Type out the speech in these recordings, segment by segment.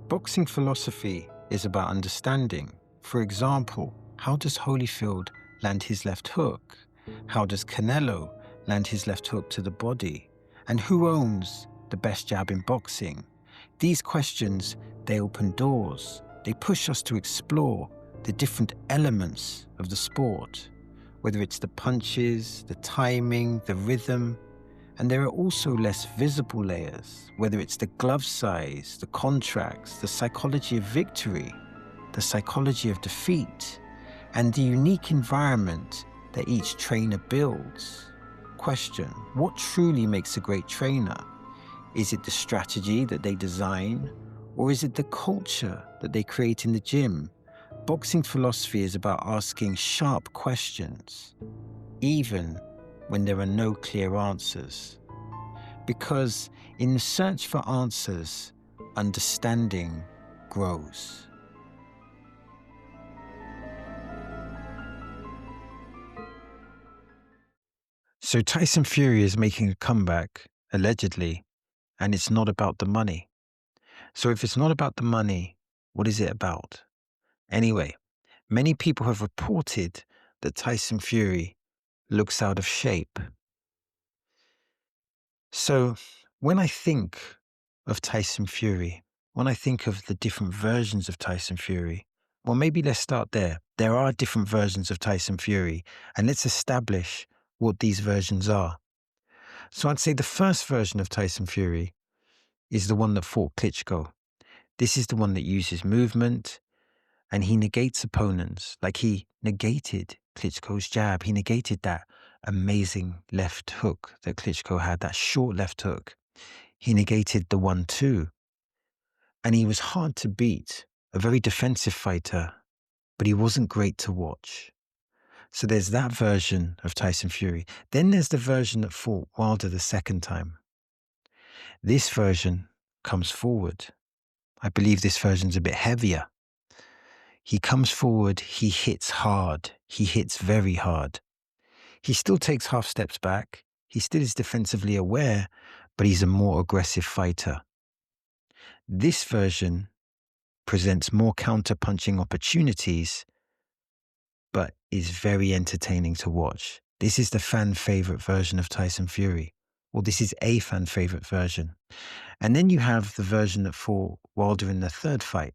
Boxing philosophy is about understanding. For example, how does Holyfield land his left hook? How does Canelo land his left hook to the body? And who owns the best jab in boxing? These questions, they open doors. They push us to explore the different elements of the sport, whether it's the punches, the timing, the rhythm. And there are also less visible layers, whether it's the glove size, the contracts, the psychology of victory, the psychology of defeat, and the unique environment that each trainer builds. Question: what truly makes a great trainer? Is it the strategy that they design, or is it the culture that they create in the gym? Boxing philosophy is about asking sharp questions, even when there are no clear answers. Because in the search for answers, understanding grows. So Tyson Fury is making a comeback, allegedly, and it's not about the money. So if it's not about the money, what is it about? Anyway, many people have reported that Tyson Fury looks out of shape. So when I think of Tyson Fury, when I think of the different versions of Tyson Fury, well, maybe let's start there. There are different versions of Tyson Fury, and let's establish what these versions are. So I'd say the first version of Tyson Fury is the one that fought Klitschko. This is the one that uses movement, and he negates opponents. Like he negated Klitschko's jab. He negated that amazing left hook that Klitschko had, that short left hook. He negated the 1-2. And he was hard to beat, a very defensive fighter, but he wasn't great to watch. So there's that version of Tyson Fury. Then there's the version that fought Wilder the second time. This version comes forward. I believe this version's a bit heavier. He comes forward, he hits hard. He hits very hard. He still takes half steps back. He still is defensively aware, but he's a more aggressive fighter. This version presents more counter-punching opportunities, but is very entertaining to watch. This is the fan favorite version of Tyson Fury. Well, this is a fan favorite version. And then you have the version that fought Wilder in the third fight.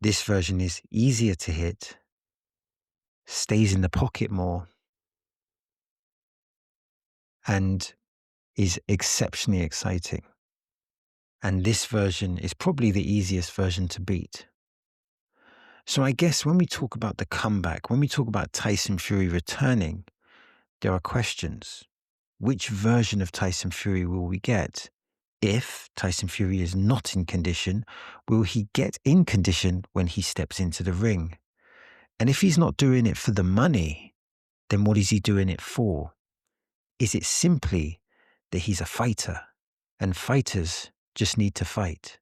This version is easier to hit, stays in the pocket more, and is exceptionally exciting. And this version is probably the easiest version to beat. So I guess when we talk about the comeback, when we talk about Tyson Fury returning, there are questions. Which version of Tyson Fury will we get? If Tyson Fury is not in condition, will he get in condition when he steps into the ring? And if he's not doing it for the money, then what is he doing it for? Is it simply that he's a fighter and fighters just need to fight?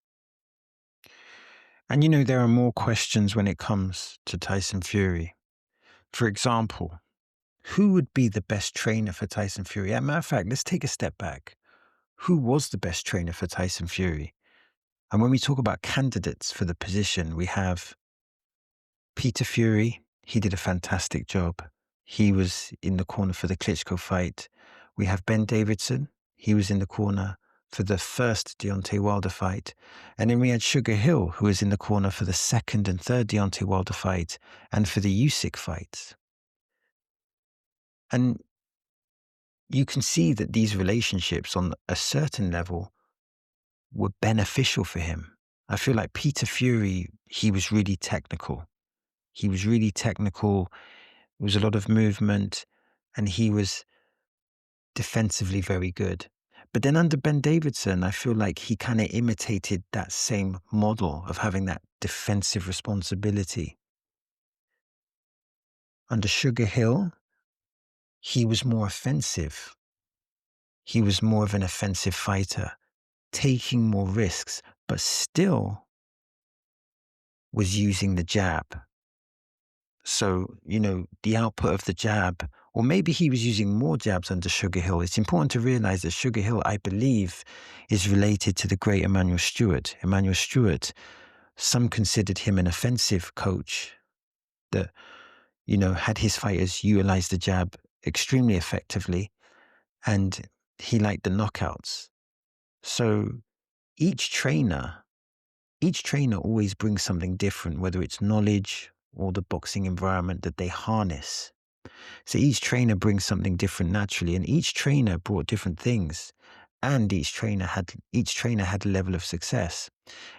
And there are more questions when it comes to Tyson Fury. For example, who would be the best trainer for Tyson Fury? As a matter of fact, let's take a step back. Who was the best trainer for Tyson Fury? And when we talk about candidates for the position, we have Peter Fury. He did a fantastic job. He was in the corner for the Klitschko fight. We have Ben Davidson. He was in the corner for the first Deontay Wilder fight. And then we had Sugar Hill, who was in the corner for the second and third Deontay Wilder fight and for the Usyk fights. And you can see that these relationships on a certain level were beneficial for him. I feel like Peter Fury, he was really technical. He was really technical. There was a lot of movement, and he was defensively very good. But then under Ben Davidson, I feel like he kind of imitated that same model of having that defensive responsibility. Under Sugar Hill, he was more offensive. He was more of an offensive fighter, taking more risks, but still was using the jab. So, the output of the jab Or maybe he was using more jabs under Sugar Hill. It's important to realize that Sugar Hill, I believe, is related to the great Emmanuel Stewart. Emmanuel Stewart, some considered him an offensive coach that, had his fighters utilize the jab extremely effectively, and he liked the knockouts. So each trainer always brings something different, whether it's knowledge or the boxing environment that they harness. So each trainer brings something different naturally, and each trainer brought different things, and each trainer had a level of success.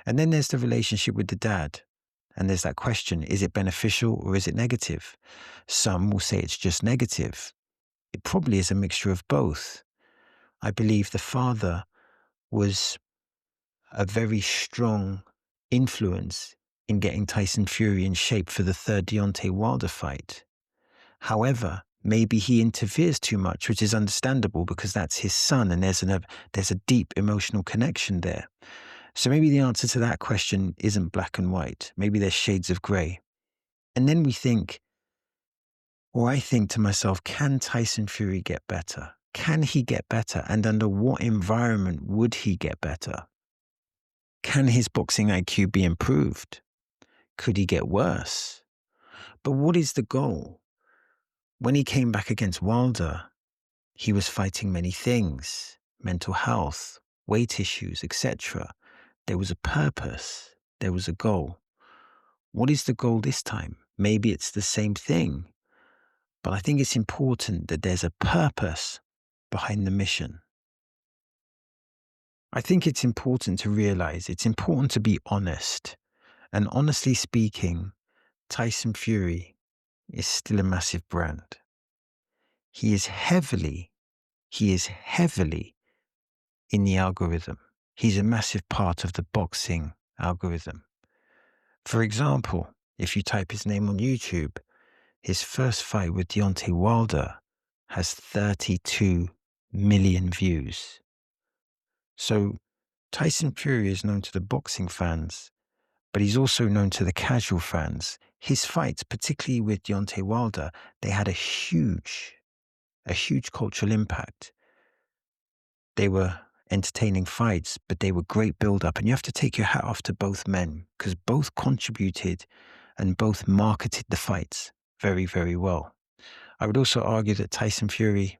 And then there's the relationship with the dad, and there's that question: is it beneficial or is it negative? Some will say it's just negative. It probably is a mixture of both. I believe the father was a very strong influence in getting Tyson Fury in shape for the third Deontay Wilder fight. However, maybe he interferes too much, which is understandable because that's his son and there's a deep emotional connection there. So maybe the answer to that question isn't black and white. Maybe there's shades of gray. And then I think to myself, can Tyson Fury get better? Can he get better? And under what environment would he get better? Can his boxing IQ be improved? Could he get worse? But what is the goal? When he came back against Wilder, he was fighting many things: mental health, weight issues, etc. There was a purpose. There was a goal. What is the goal this time? Maybe it's the same thing, but I think it's important that there's a purpose behind the mission. I think it's important to realize it's important to be honest. And honestly speaking, Tyson Fury is still a massive brand. He is heavily in the algorithm. He's a massive part of the boxing algorithm. For example, if you type his name on YouTube, his first fight with Deontay Wilder has 32 million views. So Tyson Fury is known to the boxing fans, but he's also known to the casual fans. His fights, particularly with Deontay Wilder, they had a huge cultural impact. They were entertaining fights, but they were great build-up. And you have to take your hat off to both men because both contributed and both marketed the fights very, very well. I would also argue that Tyson Fury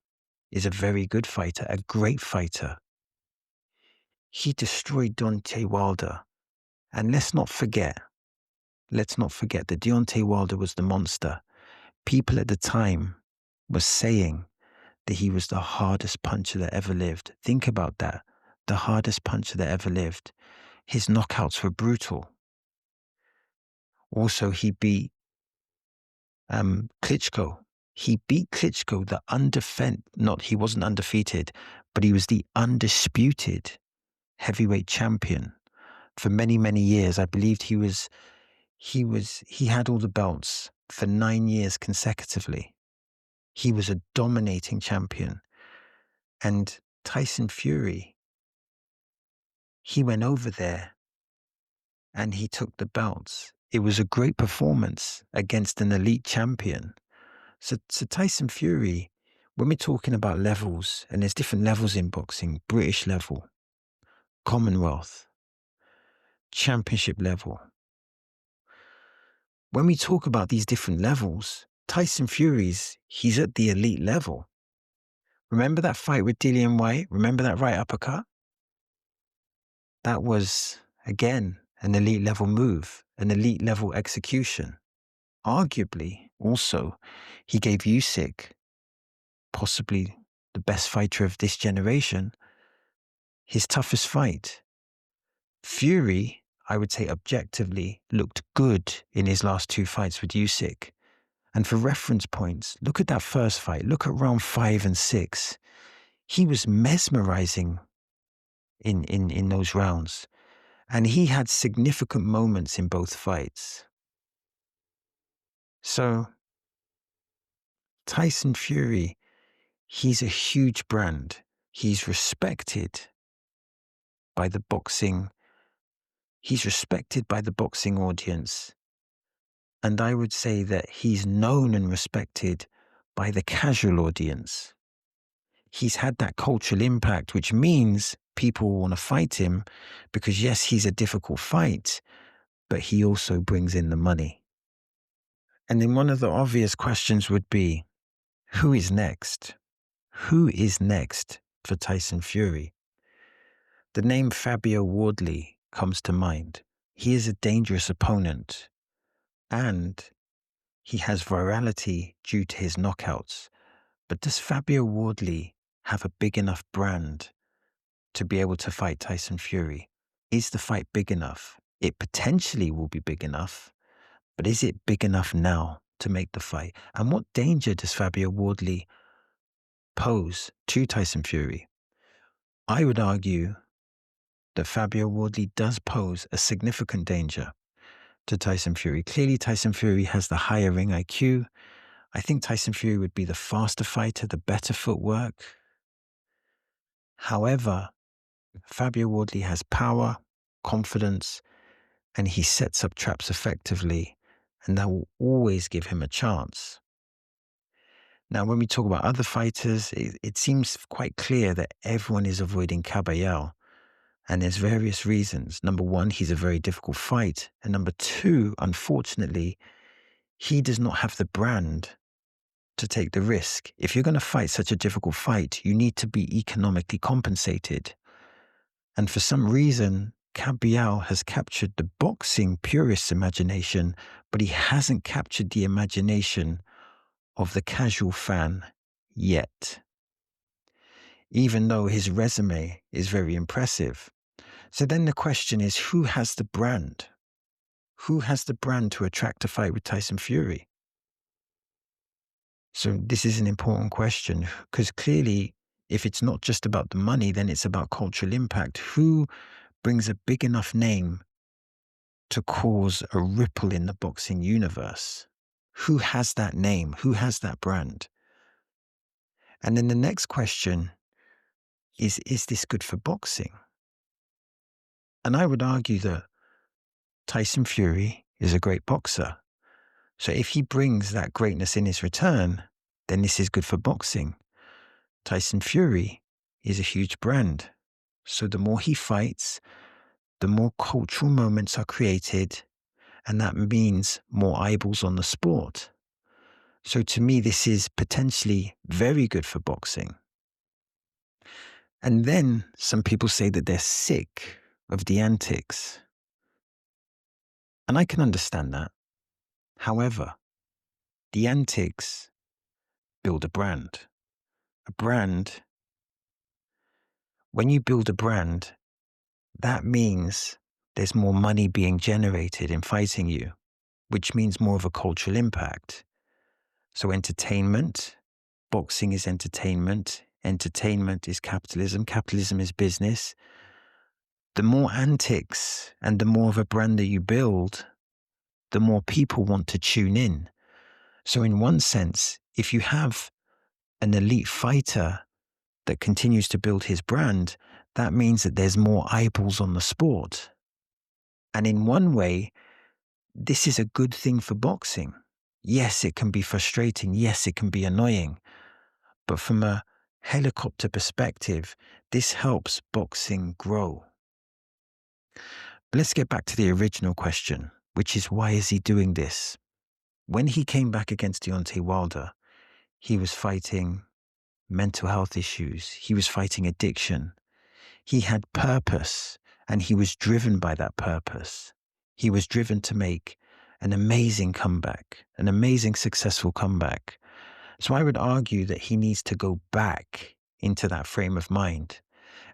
is a very good fighter, a great fighter. He destroyed Deontay Wilder. And let's not forget that Deontay Wilder was the monster. People at the time were saying that he was the hardest puncher that ever lived. Think about that. The hardest puncher that ever lived. His knockouts were brutal. Also, he beat Klitschko. He beat Klitschko, he wasn't undefeated, but he was the undisputed heavyweight champion for many, many years. I believed he had all the belts for 9 years consecutively. He was a dominating champion. And Tyson Fury, he went over there and he took the belts. It was a great performance against an elite champion. So Tyson Fury, when we're talking about levels, and there's different levels in boxing: British level, Commonwealth, championship level. When we talk about these different levels, Tyson Fury's, he's at the elite level. Remember that fight with Dillian Whyte? Remember that right uppercut? That was, again, an elite level move, an elite level execution. Arguably, also, he gave Usyk, possibly the best fighter of this generation, his toughest fight. Fury, I would say objectively, looked good in his last 2 fights with Usyk. And for reference points, look at that first fight. Look at round 5 and 6. He was mesmerizing in those rounds. And he had significant moments in both fights. So Tyson Fury, he's a huge brand. He's respected by the boxing. He's respected by the boxing audience. And I would say that he's known and respected by the casual audience. He's had that cultural impact, which means people want to fight him because, yes, he's a difficult fight, but he also brings in the money. And then one of the obvious questions would be, who is next? Who is next for Tyson Fury? The name Fabio Wardley comes to mind. He is a dangerous opponent, and he has virality due to his knockouts. But does Fabio Wardley have a big enough brand to be able to fight Tyson Fury? Is the fight big enough? It potentially will be big enough, but is it big enough now to make the fight? And what danger does Fabio Wardley pose to Tyson Fury? I would argue that Fabio Wardley does pose a significant danger to Tyson Fury. Clearly, Tyson Fury has the higher ring IQ. I think Tyson Fury would be the faster fighter, the better footwork. However, Fabio Wardley has power, confidence, and he sets up traps effectively, and that will always give him a chance. Now, when we talk about other fighters, it seems quite clear that everyone is avoiding Caballero, and there's various reasons. Number one, he's a very difficult fight, and number two, unfortunately, he does not have the brand to take the risk. If you're going to fight such a difficult fight, you need to be economically compensated. And for some reason, Caballero has captured the boxing purist's imagination, but he hasn't captured the imagination of the casual fan yet, even though his resume is very impressive. So then the question is, who has the brand? Who has the brand to attract a fight with Tyson Fury? So this is an important question, because clearly, if it's not just about the money, then it's about cultural impact. Who brings a big enough name to cause a ripple in the boxing universe? Who has that name? Who has that brand? And then the next question is this good for boxing? And I would argue that Tyson Fury is a great boxer. So if he brings that greatness in his return, then this is good for boxing. Tyson Fury is a huge brand. So the more he fights, the more cultural moments are created, and that means more eyeballs on the sport. So to me, this is potentially very good for boxing. And then some people say that they're sick of the antics. And I can understand that. However, the antics build a brand. A brand, when you build a brand, that means there's more money being generated in fighting you, which means more of a cultural impact. So entertainment, boxing is entertainment. Entertainment is capitalism. Capitalism is business. The more antics and the more of a brand that you build, the more people want to tune in. So in one sense, if you have an elite fighter that continues to build his brand, that means that there's more eyeballs on the sport. And in one way, this is a good thing for boxing. Yes, it can be frustrating. Yes, it can be annoying. But from a helicopter perspective, this helps boxing grow. But let's get back to the original question, which is, why is he doing this? When he came back against Deontay Wilder, he was fighting mental health issues. He was fighting addiction. He had purpose, and he was driven by that purpose. He was driven to make an amazing comeback, an amazing successful comeback. So I would argue that he needs to go back into that frame of mind.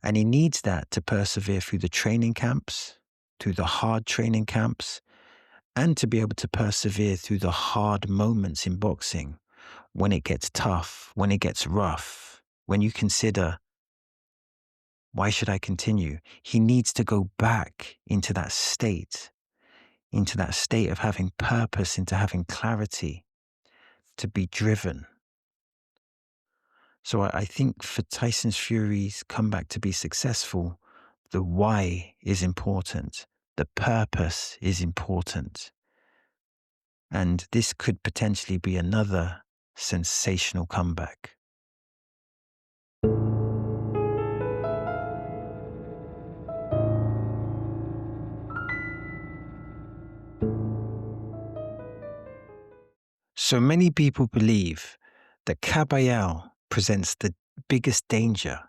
And he needs that to persevere through the training camps, through the hard training camps, and to be able to persevere through the hard moments in boxing, when it gets tough, when it gets rough, when you consider, why should I continue? He needs to go back into that state of having purpose, into having clarity, to be driven. So I think for Tyson Fury's comeback to be successful, the why is important. The purpose is important. And this could potentially be another sensational comeback. So many people believe that Kabayel presents the biggest danger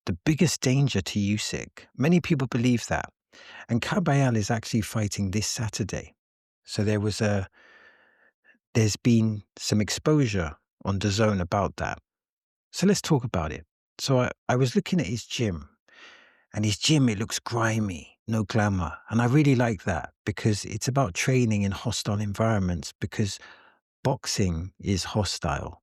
to Usyk. Many people believe that. And Kabayel is actually fighting this Saturday. So there's been some exposure on DAZN about that. So let's talk about it. So I was looking at his gym, and his gym, it looks grimy, no glamour. And I really like that because it's about training in hostile environments, because boxing is hostile.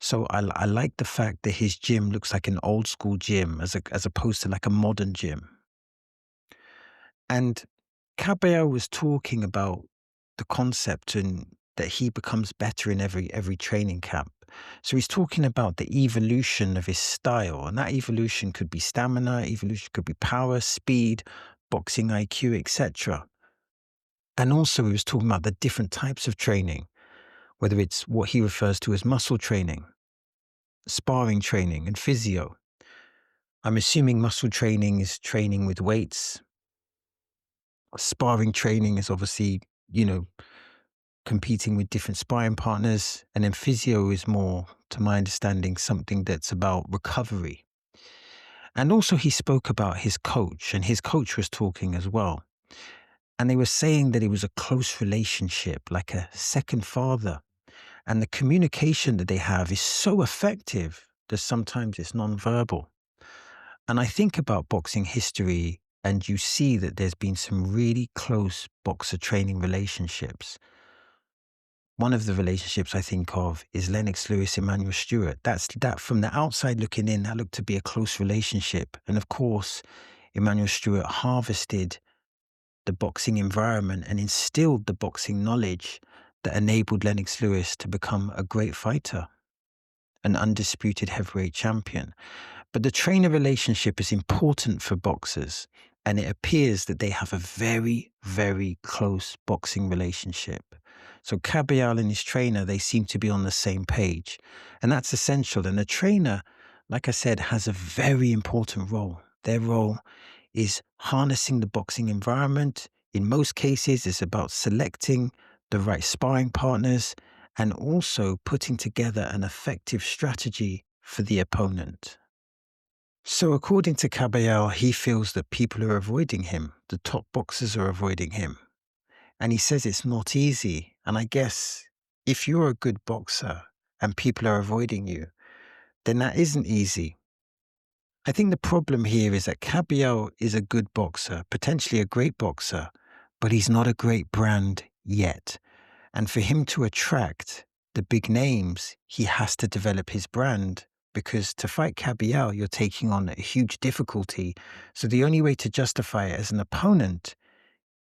So I like the fact that his gym looks like an old school gym as opposed to like a modern gym. And Cabello was talking about the concept and that he becomes better in every training camp. So he's talking about the evolution of his style, and that evolution could be stamina, evolution could be power, speed, boxing IQ, etc. And also he was talking about the different types of training, whether it's what he refers to as muscle training, sparring training, and physio. I'm assuming muscle training is training with weights. Sparring training is obviously, you know, competing with different sparring partners. And then physio is more, to my understanding, something that's about recovery. And also he spoke about his coach, and his coach was talking as well. And they were saying that it was a close relationship, like a second father. And the communication that they have is so effective that sometimes it's nonverbal. And I think about boxing history, and you see that there's been some really close boxer training relationships. One of the relationships I think of is Lennox Lewis, Emmanuel Stewart. That from the outside looking in, that looked to be a close relationship. And of course, Emmanuel Stewart harvested the boxing environment and instilled the boxing knowledge that enabled Lennox Lewis to become a great fighter, an undisputed heavyweight champion. But the trainer relationship is important for boxers, and it appears that they have a very, very close boxing relationship. So Caballal and his trainer, they seem to be on the same page, and that's essential. And the trainer, like I said, has a very important role. Their role is harnessing the boxing environment. In most cases, it's about selecting the right sparring partners and also putting together an effective strategy for the opponent. So according to Caballal, he feels that people are avoiding him. The top boxers are avoiding him. And he says it's not easy. And I guess if you're a good boxer and people are avoiding you, then that isn't easy. I think the problem here is that Caballal is a good boxer, potentially a great boxer, but he's not a great brand yet. And for him to attract the big names, he has to develop his brand, because to fight Caballal, you're taking on a huge difficulty. So the only way to justify it as an opponent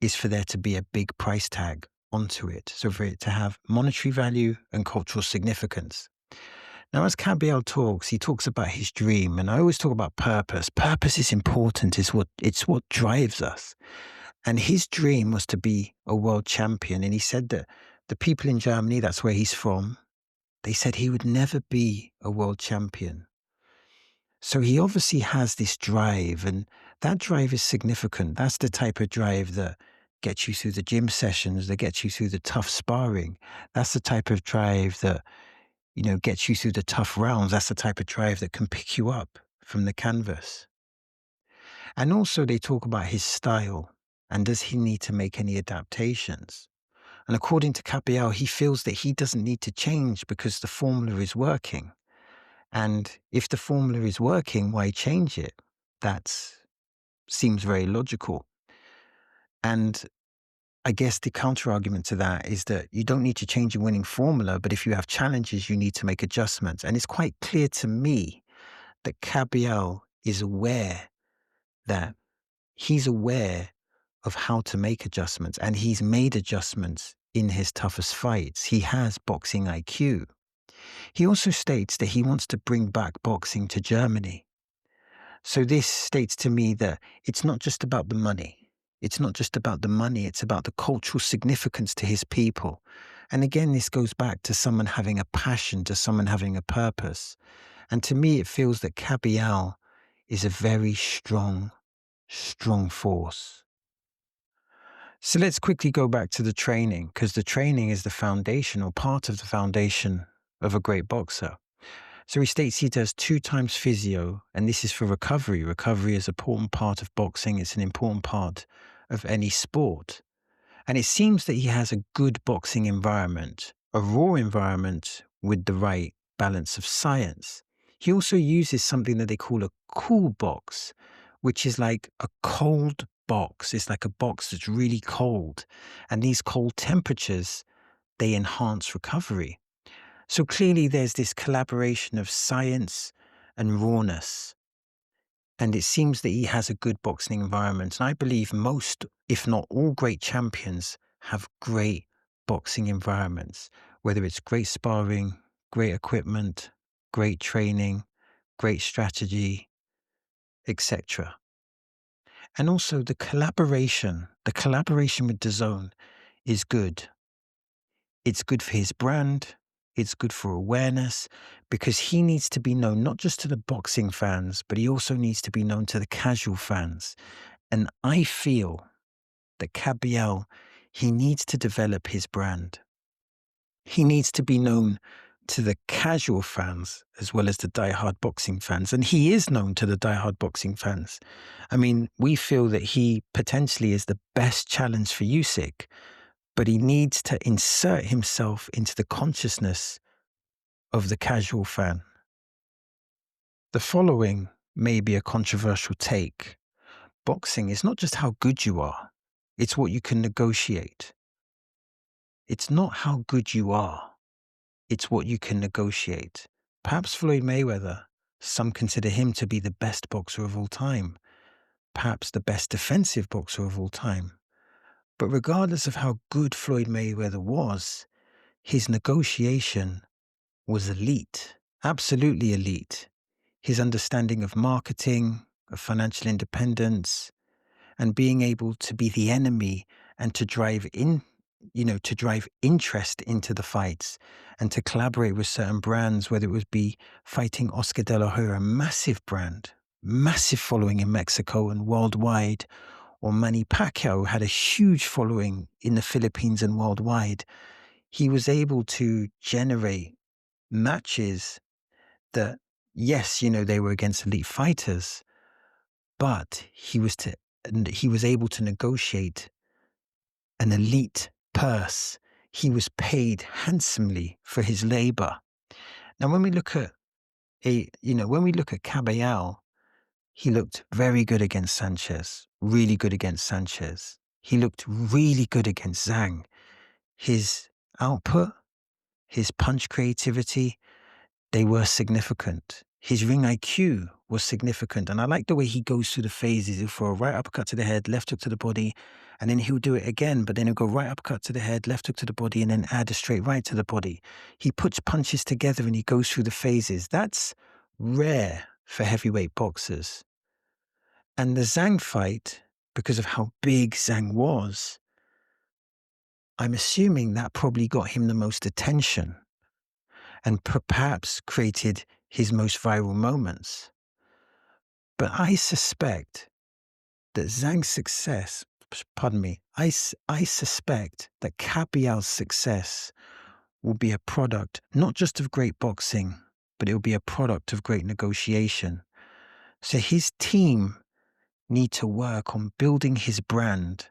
is for there to be a big price tag onto it. So for it to have monetary value and cultural significance. Now, as Caballal talks, he talks about his dream, and I always talk about purpose. Purpose is important. It's what drives us. And his dream was to be a world champion. And he said that the people in Germany, that's where he's from, they said he would never be a world champion. So he obviously has this drive, and that drive is significant. That's the type of drive that gets you through the gym sessions, that gets you through the tough sparring. That's the type of drive that, gets you through the tough rounds. That's the type of drive that can pick you up from the canvas. And also they talk about his style, and does he need to make any adaptations? And according to Caballal, he feels that he doesn't need to change because the formula is working. And if the formula is working, why change it? That seems very logical. And I guess the counter argument to that is that you don't need to change a winning formula, but if you have challenges, you need to make adjustments. And it's quite clear to me that Caballal is aware that he's aware of how to make adjustments, and he's made adjustments in his toughest fights. He has boxing IQ. He also states that he wants to bring back boxing to Germany. So this states to me that it's not just about the money. It's not just about the money. It's about the cultural significance to his people. And again, this goes back to someone having a passion, to someone having a purpose. And to me, it feels that Cabial is a very strong, strong force. So let's quickly go back to the training, because the training is the foundation or part of the foundation of a great boxer. So he states he does 2 times physio, and this is for recovery. Recovery is an important part of boxing. It's an important part of any sport. And it seems that he has a good boxing environment, a raw environment with the right balance of science. He also uses something that they call a cool box, which is like a cold box. It's like a box that's really cold. And these cold temperatures, they enhance recovery. So clearly there's this collaboration of science and rawness. And it seems that he has a good boxing environment. And I believe most, if not all, great champions have great boxing environments, whether it's great sparring, great equipment, great training, great strategy, etc. And also the collaboration with DAZN is good. It's good for his brand. It's good for awareness, because he needs to be known not just to the boxing fans, but he also needs to be known to the casual fans. And I feel that Cabiel, he needs to develop his brand. He needs to be known to the casual fans as well as the diehard boxing fans. And he is known to the diehard boxing fans. I mean, we feel that he potentially is the best challenge for Usyk, but he needs to insert himself into the consciousness of the casual fan. The following may be a controversial take. Boxing is not just how good you are, it's what you can negotiate. It's not how good you are, it's what you can negotiate. Perhaps Floyd Mayweather, some consider him to be the best boxer of all time, perhaps the best defensive boxer of all time. But regardless of how good Floyd Mayweather was, his negotiation was elite, absolutely elite. His understanding of marketing, of financial independence, and being able to be the enemy and to drive interest into the fights and to collaborate with certain brands, whether it would be fighting Oscar De La Hoya, a massive brand, massive following in Mexico and worldwide, or Manny Pacquiao had a huge following in the Philippines and worldwide. He was able to generate matches that, yes, they were against elite fighters, but he was able to negotiate an elite purse. He was paid handsomely for his labor. Now, when we look at Caballal, he looked very good against Sanchez, really good against Sanchez. He looked really good against Zhang. His output, his punch creativity, they were significant. His ring IQ was significant. And I like the way he goes through the phases. He'll throw a right uppercut to the head, left hook to the body, and then he'll do it again. But then he'll go right uppercut to the head, left hook to the body, and then add a straight right to the body. He puts punches together and he goes through the phases. That's rare for heavyweight boxers. And the Zhang fight, because of how big Zhang was, I'm assuming that probably got him the most attention and perhaps created his most viral moments. But I suspect that Zhang's success, I suspect that Cabial's success will be a product not just of great boxing, but it will be a product of great negotiation. So his team need to work on building his brand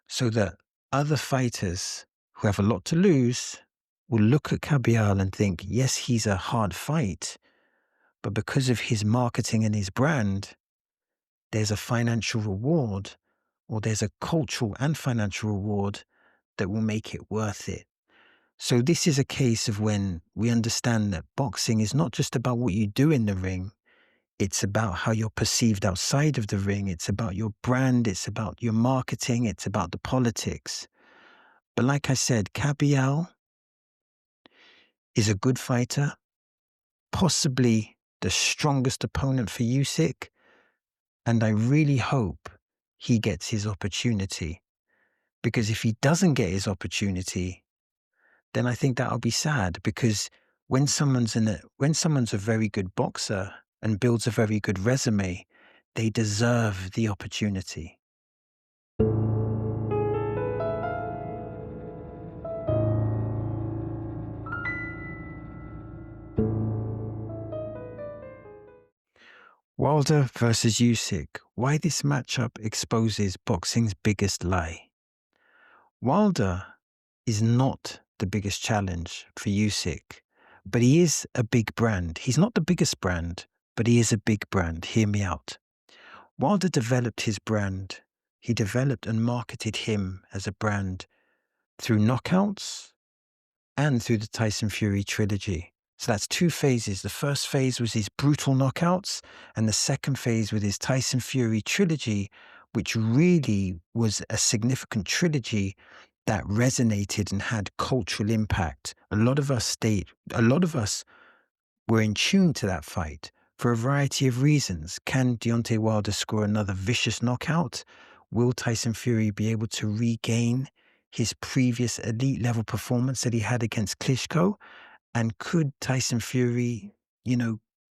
so that other fighters who have a lot to lose will look at Cabial and think, yes, he's a hard fight, but because of his marketing and his brand, there's a financial reward, or there's a cultural and financial reward that will make it worth it. So this is a case of when we understand that boxing is not just about what you do in the ring, it's about how you're perceived outside of the ring. It's about your brand. It's about your marketing. It's about the politics. But like I said, Cabial is a good fighter, possibly the strongest opponent for Usyk, and I really hope he gets his opportunity. Because if he doesn't get his opportunity, then I think that'll be sad because when someone's a very good boxer and builds a very good resume, they deserve the opportunity. Wilder versus Usyk. Why this matchup exposes boxing's biggest lie. Wilder is not the biggest challenge for Usyk, but he is a big brand. He's not the biggest brand, but he is a big brand. Hear me out. Wilder developed his brand. He developed and marketed him as a brand through knockouts and through the Tyson Fury trilogy. So that's two phases. The first phase was his brutal knockouts, and the second phase with his Tyson Fury trilogy, which really was a significant trilogy that resonated and had cultural impact. A lot of us were in tune to that fight for a variety of reasons. Can Deontay Wilder score another vicious knockout? Will Tyson Fury be able to regain his previous elite level performance that he had against Klitschko? And could Tyson Fury,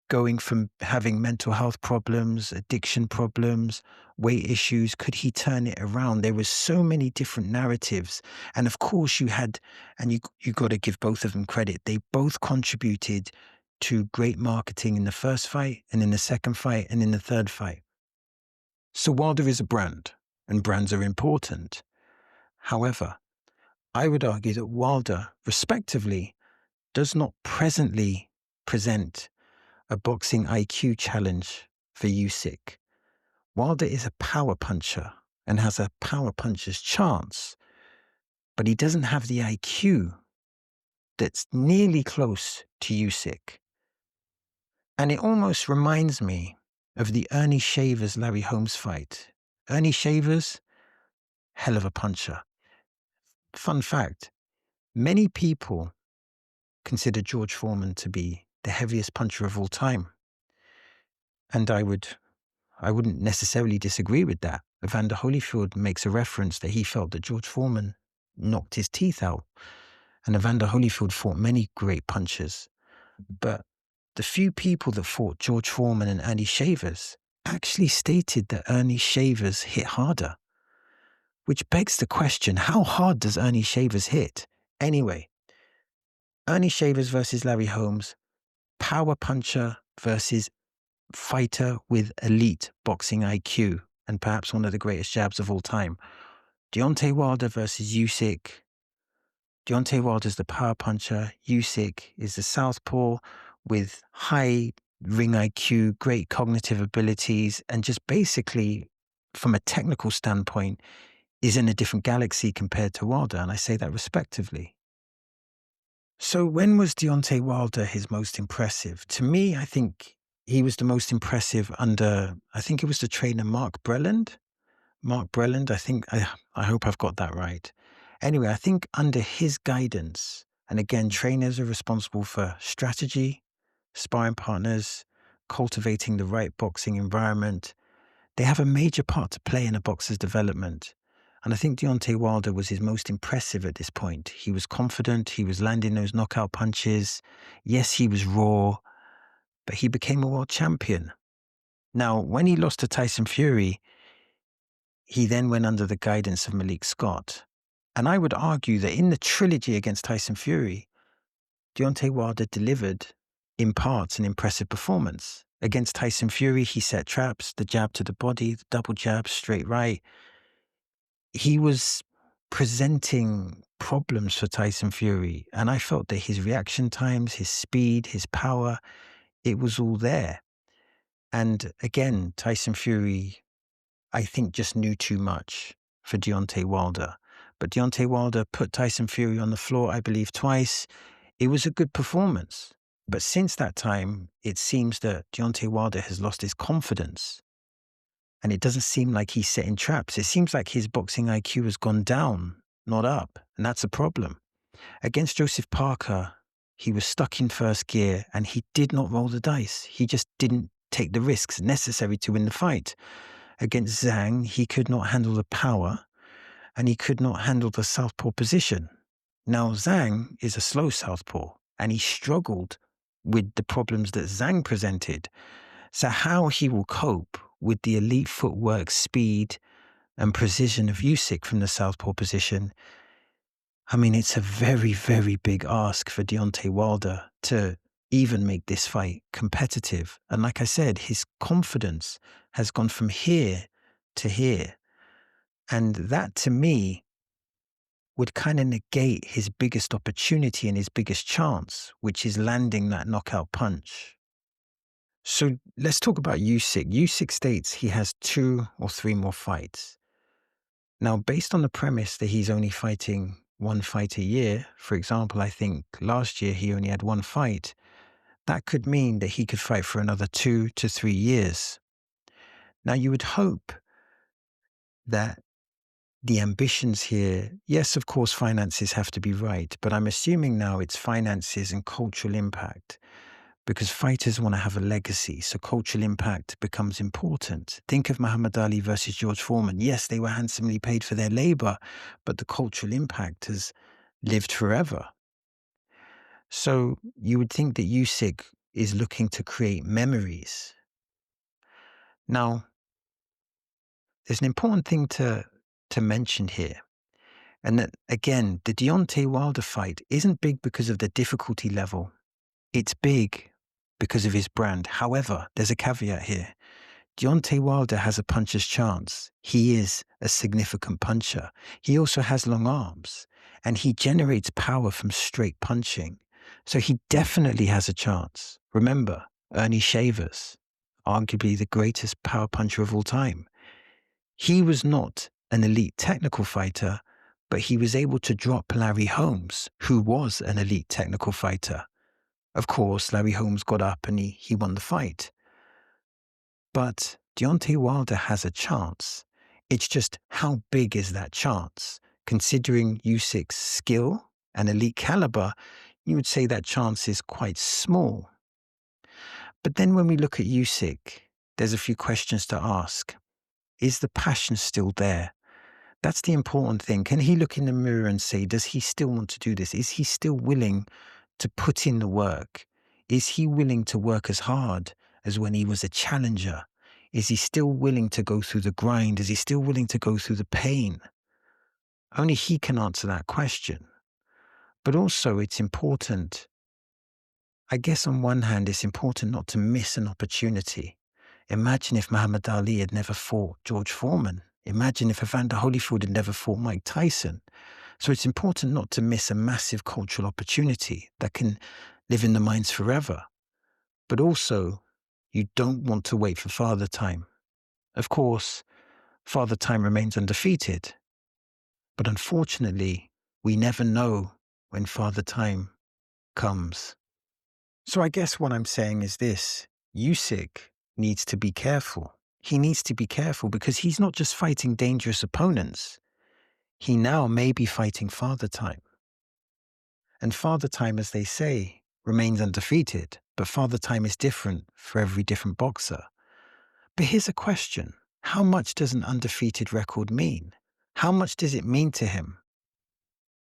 going from having mental health problems, addiction problems, weight issues, could he turn it around? There was so many different narratives. And of course you got to give both of them credit. They both contributed to great marketing in the first fight and in the second fight and in the third fight. So Wilder is a brand and brands are important. However, I would argue that Wilder, respectively, does not presently present a boxing IQ challenge for Usyk. Wilder is a power puncher and has a power puncher's chance, but he doesn't have the IQ that's nearly close to Usyk. And it almost reminds me of the Ernie Shavers Larry Holmes fight. Ernie Shavers, hell of a puncher. Fun fact, many people consider George Foreman to be the heaviest puncher of all time. And I wouldn't necessarily disagree with that. Evander Holyfield makes a reference that he felt that George Foreman knocked his teeth out. And Evander Holyfield fought many great punchers. But the few people that fought George Foreman and Ernie Shavers actually stated that Ernie Shavers hit harder. Which begs the question, how hard does Ernie Shavers hit? Anyway, Ernie Shavers versus Larry Holmes, power puncher versus fighter with elite boxing IQ and perhaps one of the greatest jabs of all time. Deontay Wilder versus Usyk. Deontay Wilder's the power puncher. Usyk is the southpaw with high ring IQ, great cognitive abilities, and just basically, from a technical standpoint, is in a different galaxy compared to Wilder, and I say that respectively. So when was Deontay Wilder his most impressive? To me, I think he was the most impressive under, I think it was the trainer Mark Breland. Mark Breland, I hope I've got that right. Anyway, I think under his guidance, and again, trainers are responsible for strategy, sparring partners, cultivating the right boxing environment. They have a major part to play in a boxer's development. And I think Deontay Wilder was his most impressive at this point. He was confident. He was landing those knockout punches. Yes, he was raw, but he became a world champion. Now, when he lost to Tyson Fury, he then went under the guidance of Malik Scott. And I would argue that in the trilogy against Tyson Fury, Deontay Wilder delivered, in parts, an impressive performance. Against Tyson Fury, he set traps, the jab to the body, the double jab, straight right. He was presenting problems for Tyson Fury, and I felt that his reaction times, his speed, his power, it was all there. And again, Tyson Fury, I think, just knew too much for Deontay Wilder. But Deontay Wilder put Tyson Fury on the floor, I believe, twice. It was a good performance. But since that time, it seems that Deontay Wilder has lost his confidence. And it doesn't seem like he's setting traps. It seems like his boxing IQ has gone down, not up. And that's a problem. Against Joseph Parker, he was stuck in first gear and he did not roll the dice. He just didn't take the risks necessary to win the fight. Against Zhang, he could not handle the power and he could not handle the southpaw position. Now, Zhang is a slow southpaw, and he struggled with the problems that Zhang presented. So how he will cope with the elite footwork, speed, and precision of Usyk from the southpaw position, I mean, it's a very, very big ask for Deontay Wilder to even make this fight competitive. And like I said, his confidence has gone from here to here. And that, to me, would kind of negate his biggest opportunity and his biggest chance, which is landing that knockout punch. So let's talk about Usyk. Usyk states he has 2 or 3 more fights. Now, based on the premise that he's only fighting 1 fight a year, for example, I think last year he only had 1 fight, that could mean that he could fight for another 2 to 3 years. Now, you would hope that the ambitions here, yes, of course, finances have to be right, but I'm assuming now it's finances and cultural impact because fighters want to have a legacy. So cultural impact becomes important. Think of Muhammad Ali versus George Foreman. Yes, they were handsomely paid for their labor, but the cultural impact has lived forever. So you would think that Usyk is looking to create memories. Now, there's an important thing to mention here. And that, again, the Deontay Wilder fight isn't big because of the difficulty level. It's big because of his brand. However, there's a caveat here. Deontay Wilder has a puncher's chance. He is a significant puncher. He also has long arms, and he generates power from straight punching. So he definitely has a chance. Remember, Ernie Shavers, arguably the greatest power puncher of all time. He was not an elite technical fighter, but he was able to drop Larry Holmes, who was an elite technical fighter. Of course, Larry Holmes got up and he won the fight. But Deontay Wilder has a chance. It's just how big is that chance? Considering Usyk's skill and elite caliber, you would say that chance is quite small. But then when we look at Usyk, there's a few questions to ask. Is the passion still there? That's the important thing. Can he look in the mirror and say, does he still want to do this? Is he still willing to put in the work? Is he willing to work as hard as when he was a challenger? Is he still willing to go through the grind? Is he still willing to go through the pain? Only he can answer that question. But also it's important, I guess on one hand, it's important not to miss an opportunity. Imagine if Muhammad Ali had never fought George Foreman. Imagine if Evander Holyfield had never fought Mike Tyson. So it's important not to miss a massive cultural opportunity that can live in the minds forever. But also, you don't want to wait for Father Time. Of course, Father Time remains undefeated. But unfortunately, we never know when Father Time comes. So I guess what I'm saying is this. Usyk needs to be careful. He needs to be careful because he's not just fighting dangerous opponents. He now may be fighting Father Time. And Father Time, as they say, remains undefeated, but Father Time is different for every different boxer. But here's a question. How much does an undefeated record mean? How much does it mean to him?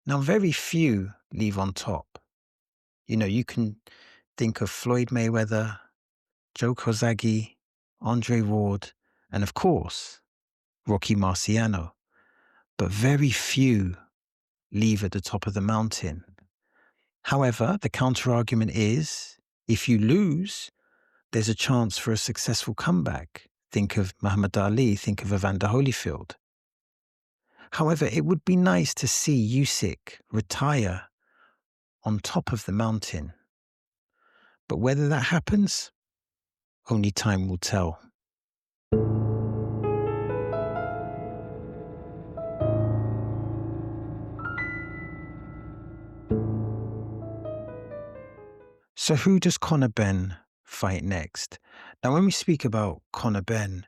Now, very few leave on top. You can think of Floyd Mayweather, Joe Kozagi, Andre Ward, and of course, Rocky Marciano. But very few leave at the top of the mountain. However, the counter-argument is, if you lose, there's a chance for a successful comeback. Think of Muhammad Ali, think of Evander Holyfield. However, it would be nice to see Usyk retire on top of the mountain. But whether that happens, only time will tell. So who does Conor Benn fight next? Now, when we speak about Conor Benn,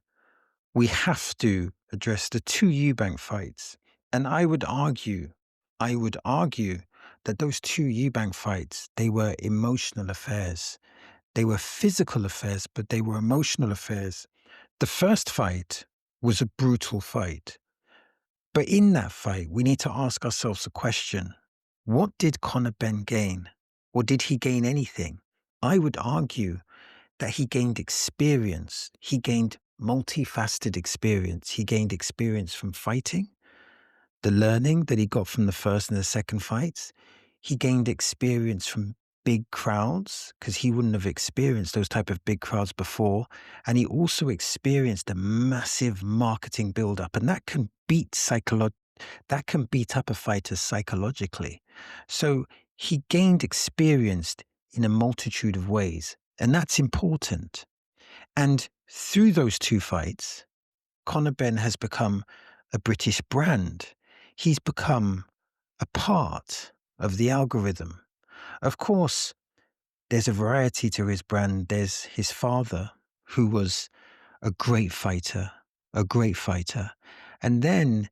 we have to address the 2 Eubank fights. And I would argue that those 2 Eubank fights, they were emotional affairs. They were physical affairs, but they were emotional affairs. The first fight was a brutal fight. But in that fight, we need to ask ourselves a question. What did Conor Benn gain? Or did he gain anything? I would argue that he gained experience. He gained multifaceted experience. He gained experience from fighting, the learning that he got from the first and the second fights. He gained experience from big crowds because he wouldn't have experienced those type of big crowds before. And he also experienced a massive marketing buildup, and that can beat up a fighter psychologically. So he gained experience in a multitude of ways, and that's important. And through those two fights, Conor Benn has become a British brand. He's become a part of the algorithm. Of course, there's a variety to his brand. There's his father, who was a great fighter, a great fighter. And then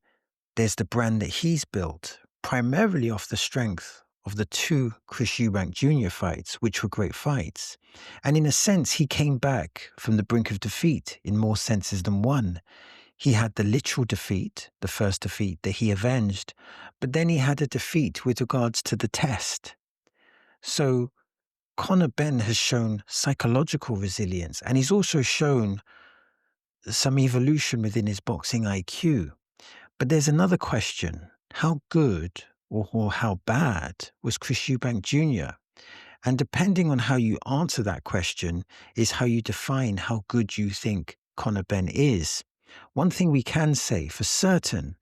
there's the brand that he's built, primarily off the strength of the two Chris Eubank Jr. fights, which were great fights. And in a sense, he came back from the brink of defeat in more senses than one. He had the literal defeat, the first defeat that he avenged, but then he had a defeat with regards to the test. So Conor Benn has shown psychological resilience, and he's also shown some evolution within his boxing IQ. But there's another question. How good or how bad was Chris Eubank Jr.? And depending on how you answer that question is how you define how good you think Conor Benn is. One thing we can say for certain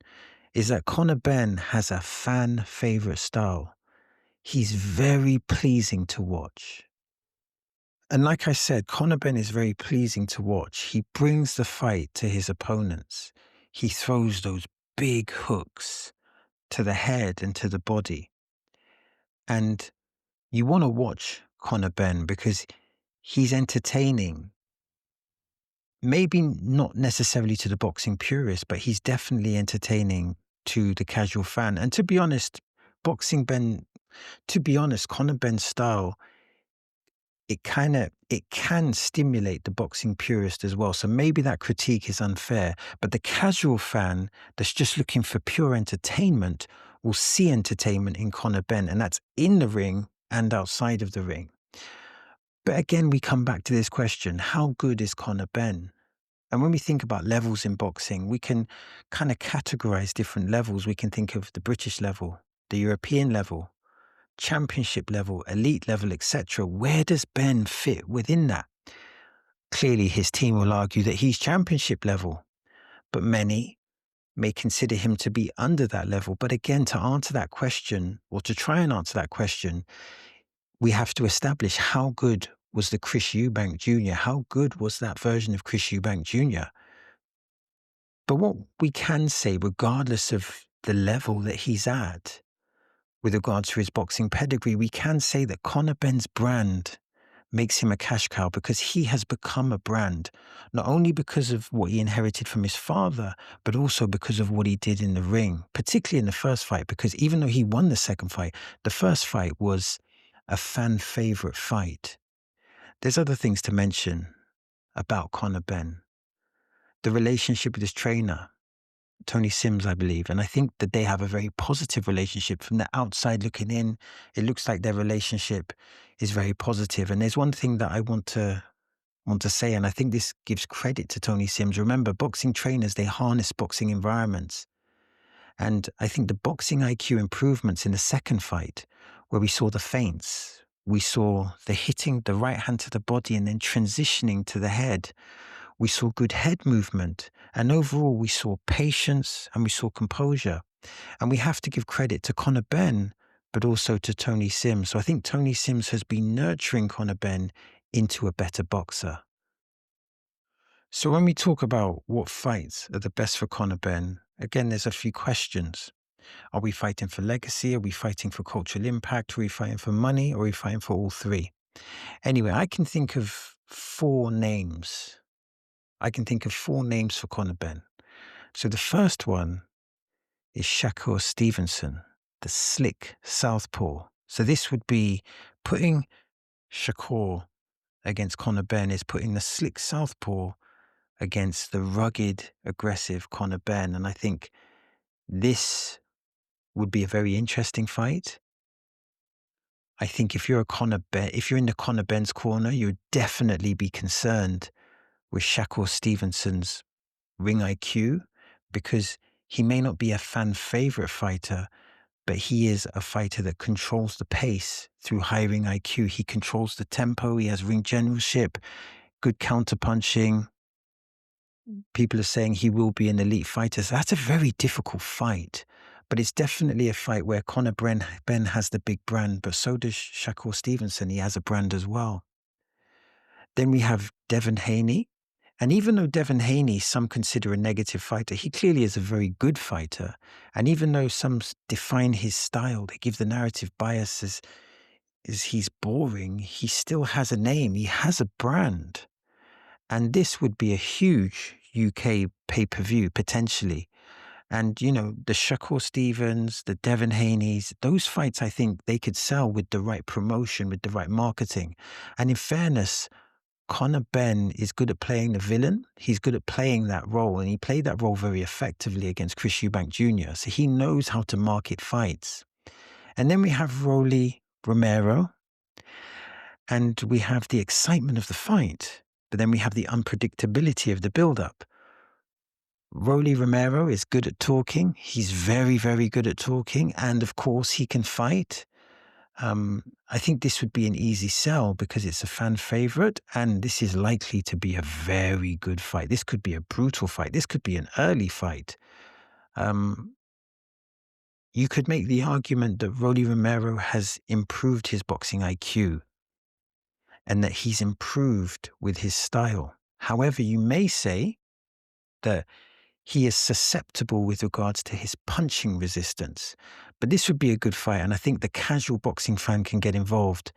is that Conor Benn has a fan favorite style. He's very pleasing to watch. And like I said, Conor Benn is very pleasing to watch. He brings the fight to his opponents. He throws those big hooks to the head and to the body. And you want to watch Conor Benn because he's entertaining. Maybe not necessarily to the boxing purist, but he's definitely entertaining to the casual fan. And to be honest, Conor Benn's style, it can stimulate the boxing purist as well. So maybe that critique is unfair, but the casual fan that's just looking for pure entertainment will see entertainment in Conor Benn, and that's in the ring and outside of the ring. But again, we come back to this question, how good is Conor Benn? And when we think about levels in boxing, we can kind of categorize different levels. We can think of the British level, the European level, championship level, elite level, etc. Where does Benn fit within that? Clearly, his team will argue that he's championship level, but many may consider him to be under that level. But again, to answer that question, or to try and answer that question, we have to establish how good was the Chris Eubank Jr.? How good was that version of Chris Eubank Jr.? But what we can say, regardless of the level that he's at, with regards to his boxing pedigree, we can say that Conor Benn's brand makes him a cash cow because he has become a brand, not only because of what he inherited from his father, but also because of what he did in the ring, particularly in the first fight, because even though he won the second fight, the first fight was a fan favorite fight. There's other things to mention about Conor Benn. The relationship with his trainer, Tony Sims, I believe. And I think that they have a very positive relationship. From the outside looking in, it looks like their relationship is very positive. And there's one thing that I want to say, and I think this gives credit to Tony Sims. Remember, boxing trainers, they harness boxing environments. And I think the boxing IQ improvements in the second fight, where we saw the feints, we saw the hitting the right hand to the body and then transitioning to the head. We saw good head movement, and overall we saw patience and we saw composure. And we have to give credit to Conor Benn, but also to Tony Sims. So I think Tony Sims has been nurturing Conor Benn into a better boxer. So when we talk about what fights are the best for Conor Benn, again, there's a few questions. Are we fighting for legacy? Are we fighting for cultural impact? Are we fighting for money? Or are we fighting for all three? Anyway, I can think of four names. For Conor Benn. So the first one is Shakur Stevenson, the slick southpaw. So this would be putting Shakur against Conor Benn is putting the slick southpaw against the rugged, aggressive Conor Benn. And I think this would be a very interesting fight. I think if you're a Conor Ben, if you're in the Conor Ben's corner, you'd definitely be concerned with Shakur Stevenson's ring IQ, because he may not be a fan favorite fighter, but he is a fighter that controls the pace through high ring IQ. He controls the tempo. He has ring generalship, good counterpunching. People are saying he will be an elite fighter. So that's a very difficult fight. But it's definitely a fight where Ben has the big brand, but so does Shakur Stevenson. He has a brand as well. Then we have Devin Haney. And even though Devin Haney, some consider a negative fighter, he clearly is a very good fighter. And even though some define his style, they give the narrative bias as he's boring, he still has a name. He has a brand. And this would be a huge UK pay-per-view, potentially. And, you know, the Shakur Stevens, the Devin Haney's, those fights, I think they could sell with the right promotion, with the right marketing. And in fairness, Conor Ben is good at playing the villain. He's good at playing that role, and he played that role very effectively against Chris Eubank Jr. So he knows how to market fights. And then we have Rolly Romero, and we have the excitement of the fight, but then we have the unpredictability of the build-up. Rolly Romero is good at talking. He's very, very good at talking, and of course he can fight. I think this would be an easy sell because it's a fan favorite, and this is likely to be a very good fight. This could be a brutal fight. This could be an early fight. You could make the argument that Rolly Romero has improved his boxing IQ and that he's improved with his style. However, you may say that he is susceptible with regards to his punching resistance. But this would be a good fight, and I think the casual boxing fan can get involved.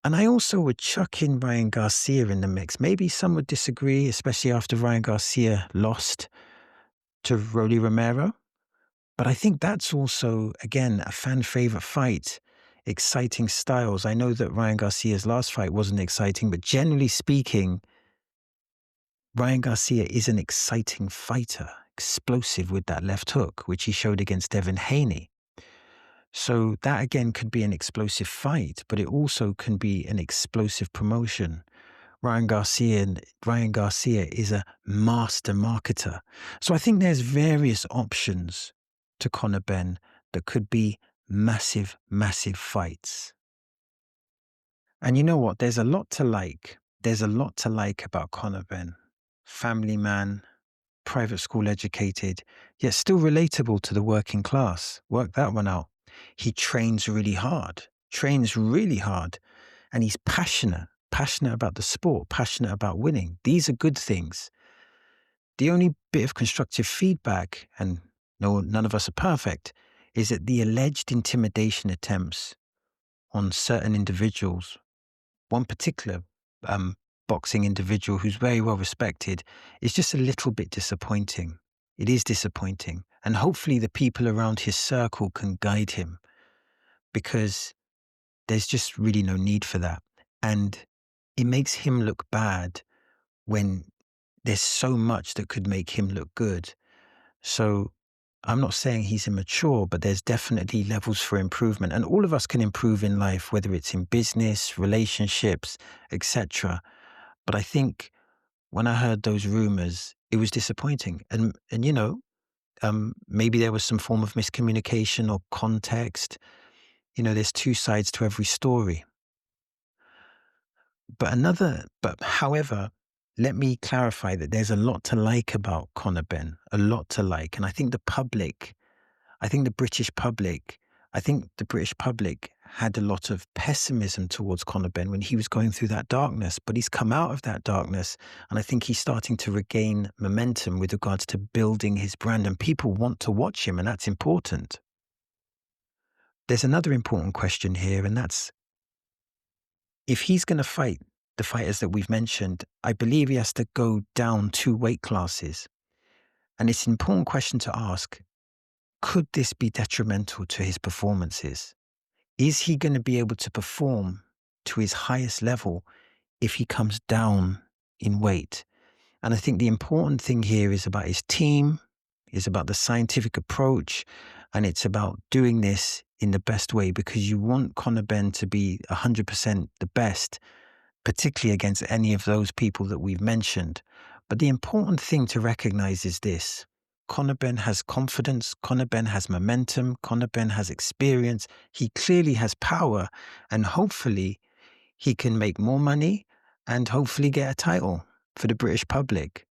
And I also would chuck in Ryan Garcia in the mix. Maybe some would disagree, especially after Ryan Garcia lost to Rolly Romero. But I think that's also, again, a fan favorite fight. Exciting styles. I know that Ryan Garcia's last fight wasn't exciting, but generally speaking, Ryan Garcia is an exciting fighter, explosive with that left hook, which he showed against Devin Haney. So that again could be an explosive fight, but it also can be an explosive promotion. Ryan Garcia is a master marketer. So I think there's various options to Conor Ben that could be massive, massive fights. And you know what? There's a lot to like. There's a lot to like about Conor Ben. Family man, private school educated, yet still relatable to the working class. Work that one out. He trains really hard, and he's passionate about the sport, passionate about winning. These are good things. The only bit of constructive feedback, and no, none of us are perfect, is that the alleged intimidation attempts on certain individuals, one particular boxing individual who's very well respected, is just a little bit disappointing. It is disappointing. And hopefully the people around his circle can guide him, because there's just really no need for that. And it makes him look bad when there's so much that could make him look good. So I'm not saying he's immature, but there's definitely levels for improvement. And all of us can improve in life, whether it's in business, relationships, etc. But I think when I heard those rumors, it was disappointing. And you know, maybe there was some form of miscommunication or context. You know, there's two sides to every story. But however, let me clarify that there's a lot to like about Conor Ben, a lot to like. And I think the British public had a lot of pessimism towards Conor Ben when he was going through that darkness, but he's come out of that darkness. And I think he's starting to regain momentum with regards to building his brand, and people want to watch him, and that's important. There's another important question here, and that's, if he's going to fight the fighters that we've mentioned, I believe he has to go down 2 weight classes. And it's an important question to ask. Could this be detrimental to his performances? Is he going to be able to perform to his highest level if he comes down in weight? And I think the important thing here is about his team, It's about the scientific approach, and it's about doing this in the best way because you want Conor Benn to be 100% the best, particularly against any of those people that we've mentioned. But the important thing to recognize is this. Conor Benn has confidence, Conor Benn has momentum, Conor Benn has experience, he clearly has power, and hopefully he can make more money and hopefully get a title for the British public.